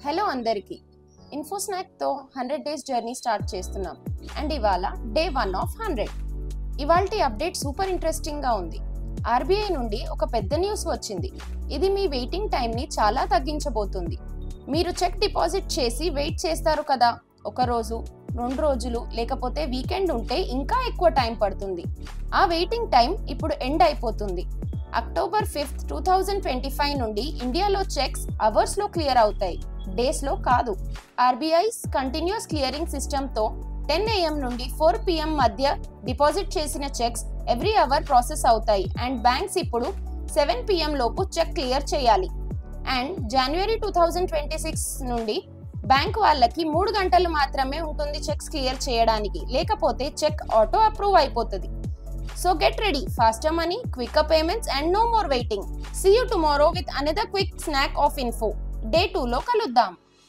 Hello అందరికీ info snack తో 100 days journey start చేస్తున్నాం అండ్ ఇవాళ డే 1 ఆఫ్ 100. ఇవాల్టి అప్డేట్ సూపర్ ఇంట్రెస్టింగ్ గా ఉంది. ఆర్బీఐ నుండి ఒక పెద్ద న్యూస్ వచ్చింది. ఇది మీ వెయిటింగ్ టైం ని చాలా తగ్గించబోతుంది. మీరు చెక్ డిపాజిట్ చేసి వెయిట్ చేస్తారు కదా, ఒక రోజు 2 రోజులు లేకపోతే వీకెండ్ ఉంటే ఇంకా ఎక్కువ టైం పడుతుంది. ఆ వెయిటింగ్ టైం ఇప్పుడు ఎండ్ అయిపోతుంది. అక్టోబర్ 5, 2025 నుండి ఇండియాలో చెక్స్ అవర్స్ లో క్లియర్ అవుతాయి, డేస్ లో కాదు. ఆర్బీఐ కంటిన్యూస్ క్లియరింగ్ సిస్టమ్ తో 10 AM నుండి 4 PM మధ్య డిపాజిట్ చేసిన చెక్స్ ఎవ్రీ అవర్ ప్రాసెస్ అవుతాయి అండ్ బ్యాంక్స్ ఇప్పుడు 7 PM లోపు చెక్ క్లియర్ చేయాలి. అండ్ జనవరి 2026 నుండి బ్యాంక్ వాళ్ళకి 3 గంటలు మాత్రమే ఉంటుంది చెక్స్ క్లియర్ చేయడానికి, లేకపోతే చెక్ ఆటో అప్రూవ్ అయిపోతుంది. So get ready, faster money, quicker payments and no more waiting. See you tomorrow with another quick snack of info. Day 2 లో కలుద్దాం.